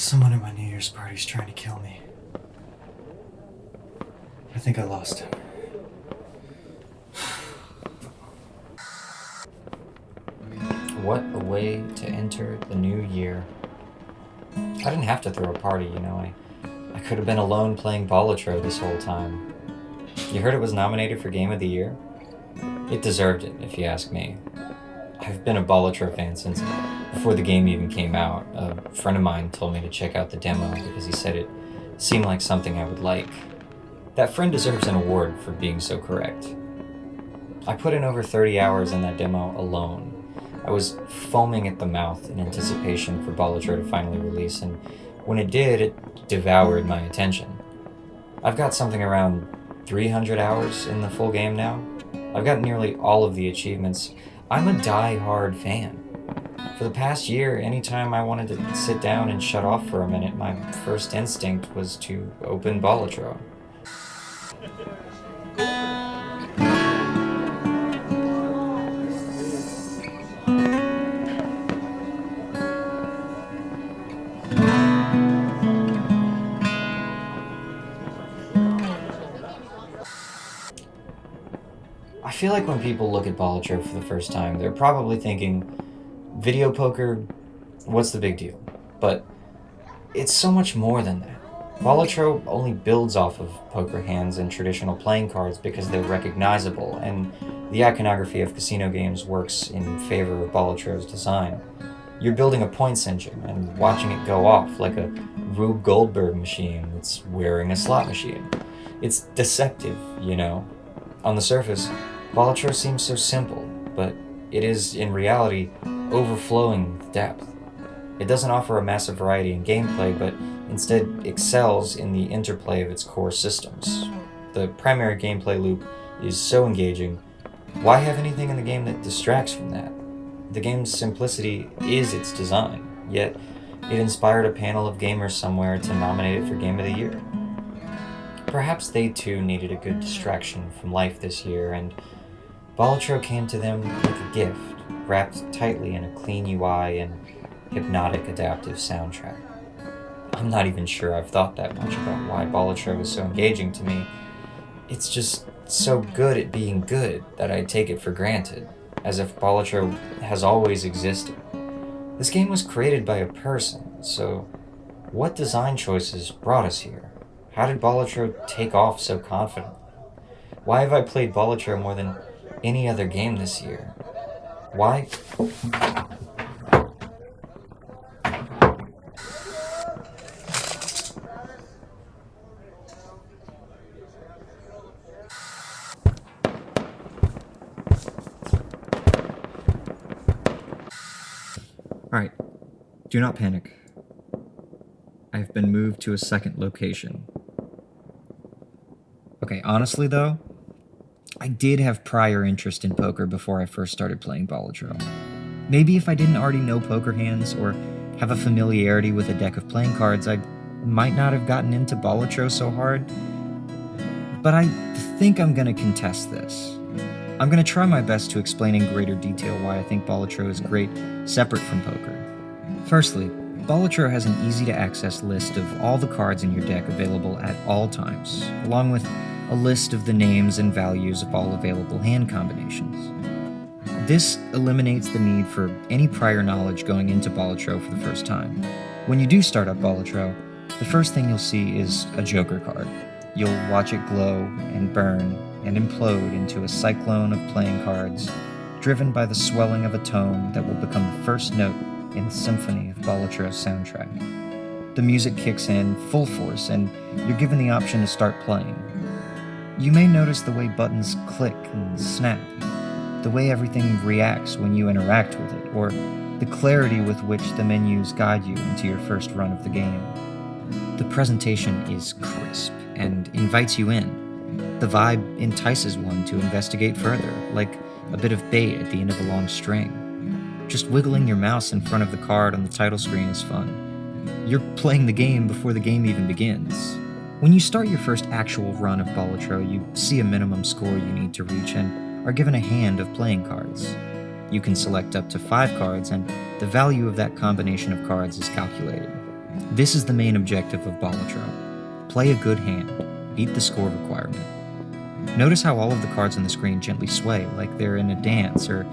Someone at my New Year's party's trying to kill me. I think I lost him. What a way to enter the new year. I didn't have to throw a party, I could have been alone playing Balatro this whole time. You heard it was nominated for Game of the Year? It deserved it, if you ask me. I've been a Balatro fan since before the game even came out. A friend of mine told me to check out the demo because he said it seemed like something I would like. That friend deserves an award for being so correct. I put in over 30 hours in that demo alone. I was foaming at the mouth in anticipation for Balatro to finally release, and when it did, it devoured my attention. I've got something around 300 hours in the full game now. I've got nearly all of the achievements. I'm a die-hard fan. For the past year, anytime I wanted to sit down and shut off for a minute, my first instinct was to open Balatro. I feel like when people look at Balatro for the first time, they're probably thinking, video poker, what's the big deal? But it's so much more than that. Balatro only builds off of poker hands and traditional playing cards because they're recognizable, and the iconography of casino games works in favor of Balatro's design. You're building a points engine and watching it go off like a Rube Goldberg machine that's wearing a slot machine. It's deceptive, On the surface, Balatro seems so simple, but it is, in reality, overflowing with depth. It doesn't offer a massive variety in gameplay, but instead excels in the interplay of its core systems. The primary gameplay loop is so engaging. Why have anything in the game that distracts from that? The game's simplicity is its design, yet it inspired a panel of gamers somewhere to nominate it for Game of the Year. Perhaps they too needed a good distraction from life this year, and Balatro came to them like a gift, wrapped tightly in a clean UI and hypnotic adaptive soundtrack. I'm not even sure I've thought that much about why Balatro is so engaging to me. It's just so good at being good that I take it for granted, as if Balatro has always existed. This game was created by a person, so what design choices brought us here? How did Balatro take off so confidently? Why have I played Balatro more than any other game this year? Why? Alright, do not panic. I have been moved to a second location. Okay, honestly though, I did have prior interest in poker before I first started playing Balatro. Maybe if I didn't already know poker hands or have a familiarity with a deck of playing cards, I might not have gotten into Balatro so hard. But I think I'm gonna contest this. I'm gonna try my best to explain in greater detail why I think Balatro is great separate from poker. Firstly, Balatro has an easy-to-access list of all the cards in your deck available at all times, along with a list of the names and values of all available hand combinations. This eliminates the need for any prior knowledge going into Balatro for the first time. When you do start up Balatro, the first thing you'll see is a Joker card. You'll watch it glow and burn and implode into a cyclone of playing cards, driven by the swelling of a tone that will become the first note in the symphony of Balatro's soundtrack. The music kicks in full force, and you're given the option to start playing. You may notice the way buttons click and snap, the way everything reacts when you interact with it, or the clarity with which the menus guide you into your first run of the game. The presentation is crisp and invites you in. The vibe entices one to investigate further, like a bit of bait at the end of a long string. Just wiggling your mouse in front of the card on the title screen is fun. You're playing the game before the game even begins. When you start your first actual run of Balatro, you see a minimum score you need to reach and are given a hand of playing cards. You can select up to 5 cards, and the value of that combination of cards is calculated. This is the main objective of Balatro. Play a good hand, beat the score requirement. Notice how all of the cards on the screen gently sway, like they're in a dance or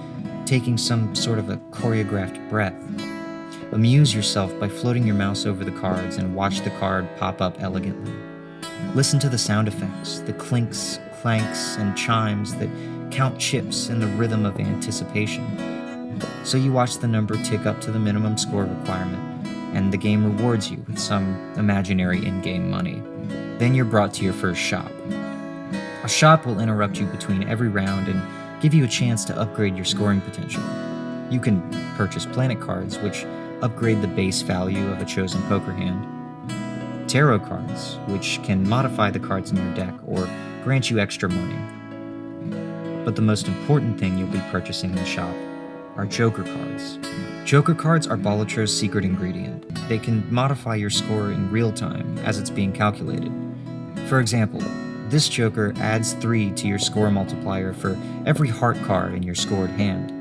taking some sort of a choreographed breath. Amuse yourself by floating your mouse over the cards and watch the card pop up elegantly. Listen to the sound effects, the clinks, clanks, and chimes that count chips in the rhythm of anticipation. So you watch the number tick up to the minimum score requirement, and the game rewards you with some imaginary in-game money. Then you're brought to your first shop. A shop will interrupt you between every round and give you a chance to upgrade your scoring potential. You can purchase planet cards, which upgrade the base value of a chosen poker hand, tarot cards, which can modify the cards in your deck or grant you extra money. But the most important thing you'll be purchasing in the shop are Joker cards. Joker cards are Balatro's secret ingredient. They can modify your score in real time as it's being calculated. For example, this Joker adds 3 to your score multiplier for every heart card in your scored hand.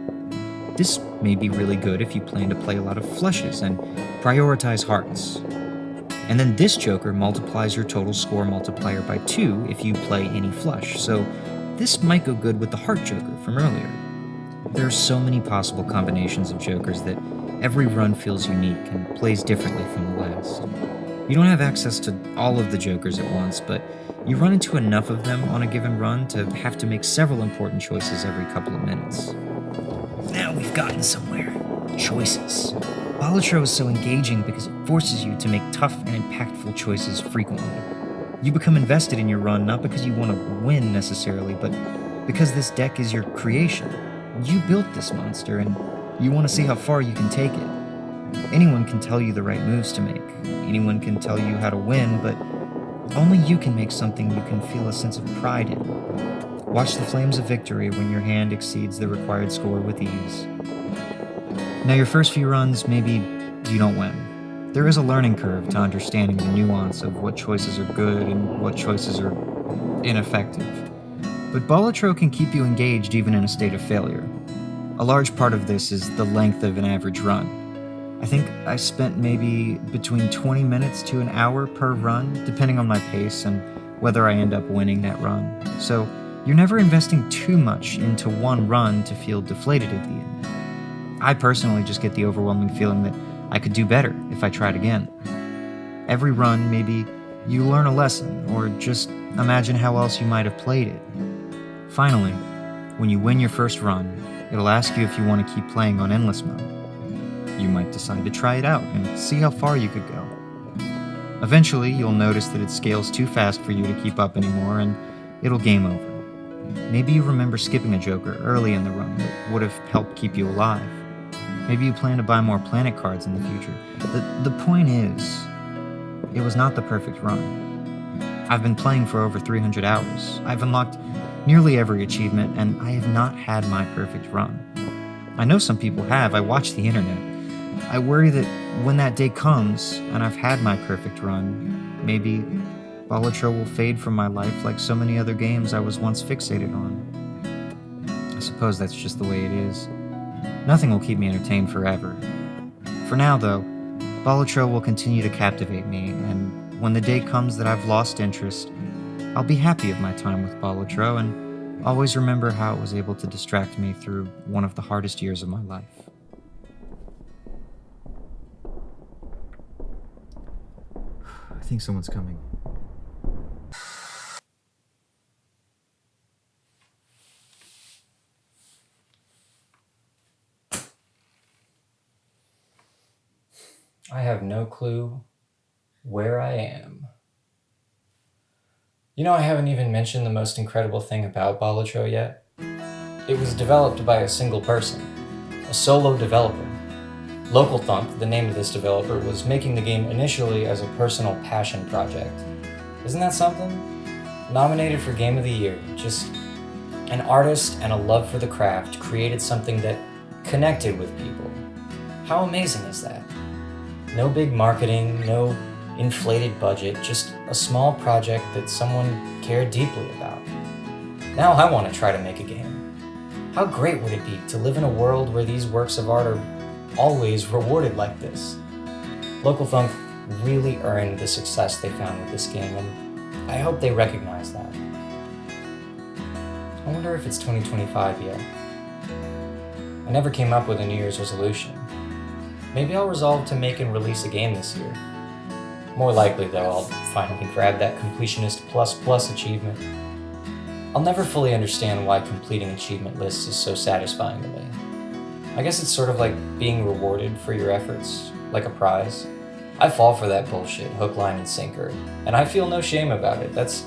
This may be really good if you plan to play a lot of flushes and prioritize hearts. And then this Joker multiplies your total score multiplier by 2 if you play any flush, so this might go good with the heart Joker from earlier. There are so many possible combinations of Jokers that every run feels unique and plays differently from the last. You don't have access to all of the Jokers at once, but you run into enough of them on a given run to have to make several important choices every couple of minutes. Now we've gotten somewhere. Choices. Balatro is so engaging because it forces you to make tough and impactful choices frequently. You become invested in your run not because you want to win necessarily, but because this deck is your creation. You built this monster, and you want to see how far you can take it. Anyone can tell you the right moves to make. Anyone can tell you how to win, but only you can make something you can feel a sense of pride in. Watch the flames of victory when your hand exceeds the required score with ease. Now, your first few runs, maybe you don't win. There is a learning curve to understanding the nuance of what choices are good and what choices are ineffective. But Balatro can keep you engaged even in a state of failure. A large part of this is the length of an average run. I think I spent maybe between 20 minutes to an hour per run, depending on my pace and whether I end up winning that run. So you're never investing too much into one run to feel deflated at the end. I personally just get the overwhelming feeling that I could do better if I tried again. Every run, maybe you learn a lesson, or just imagine how else you might have played it. Finally, when you win your first run, it'll ask you if you want to keep playing on endless mode. You might decide to try it out and see how far you could go. Eventually, you'll notice that it scales too fast for you to keep up anymore, and it'll game over. Maybe you remember skipping a Joker early in the run that would have helped keep you alive. Maybe you plan to buy more planet cards in the future. The point is, it was not the perfect run. I've been playing for over 300 hours. I've unlocked nearly every achievement, and I have not had my perfect run. I know some people have. I watch the internet. I worry that when that day comes, and I've had my perfect run, maybe Balatro will fade from my life like so many other games I was once fixated on. I suppose that's just the way it is. Nothing will keep me entertained forever. For now, though, Balatro will continue to captivate me, and when the day comes that I've lost interest, I'll be happy of my time with Balatro and always remember how it was able to distract me through one of the hardest years of my life. I think someone's coming. I have no clue where I am. You know, I haven't even mentioned the most incredible thing about Balatro yet. It was developed by a single person, a solo developer. Local Thunk, the name of this developer, was making the game initially as a personal passion project. Isn't that something? Nominated for Game of the Year, just an artist and a love for the craft created something that connected with people. How amazing is that? No big marketing, no inflated budget, just a small project that someone cared deeply about. Now I want to try to make a game. How great would it be to live in a world where these works of art are always rewarded like this? Local Thunk, really earned the success they found with this game, and I hope they recognize that. I wonder if it's 2025 yet. I never came up with a New Year's resolution. Maybe I'll resolve to make and release a game this year. More likely, though, I'll finally grab that Completionist Plus achievement. I'll never fully understand why completing achievement lists is so satisfying to me. I guess it's sort of like being rewarded for your efforts, like a prize. I fall for that bullshit, hook, line, and sinker, and I feel no shame about it. That's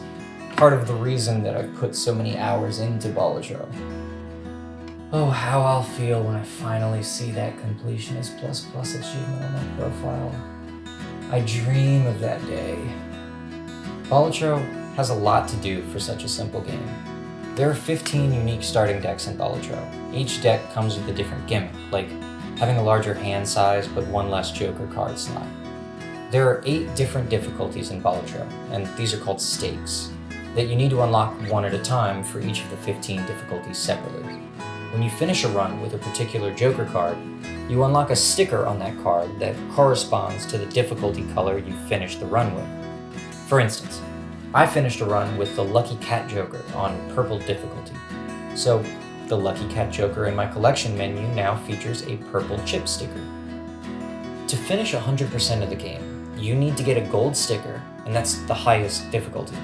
part of the reason that I've put so many hours into Balatro. Oh, how I'll feel when I finally see that Completionist Plus achievement on my profile. I dream of that day. Balatro has a lot to do for such a simple game. There are 15 unique starting decks in Balatro. Each deck comes with a different gimmick, like having a larger hand size but one less Joker card slot. There are 8 different difficulties in Balatro, and these are called stakes, that you need to unlock one at a time for each of the 15 difficulties separately. When you finish a run with a particular Joker card, you unlock a sticker on that card that corresponds to the difficulty color you finished the run with. For instance, I finished a run with the Lucky Cat Joker on purple difficulty, so the Lucky Cat Joker in my collection menu now features a purple chip sticker. To finish 100% of the game, you need to get a gold sticker, and that's the highest difficulty,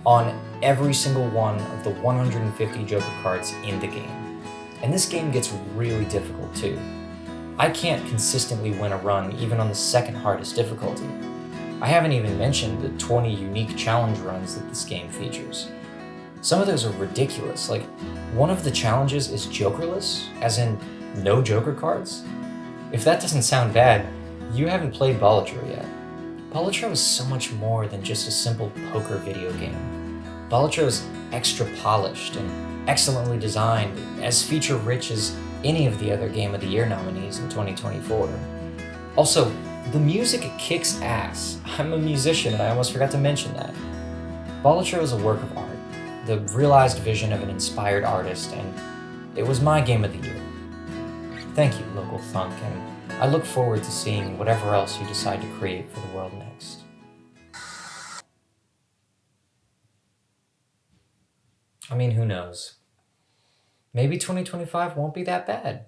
on every single one of the 150 Joker cards in the game. And this game gets really difficult too. I can't consistently win a run even on the second hardest difficulty. I haven't even mentioned the 20 unique challenge runs that this game features. Some of those are ridiculous, like one of the challenges is Jokerless, as in no Joker cards. If that doesn't sound bad, you haven't played Balatro yet. Balatro is so much more than just a simple poker video game. Balatro is extra polished and excellently designed, as feature-rich as any of the other Game of the Year nominees in 2024. Also, the music kicks ass. I'm a musician and I almost forgot to mention that. Balatro is a work of art, the realized vision of an inspired artist, and it was my Game of the Year. Thank you, Local Thunk, and I look forward to seeing whatever else you decide to create for the world next. I mean, who knows? Maybe 2025 won't be that bad.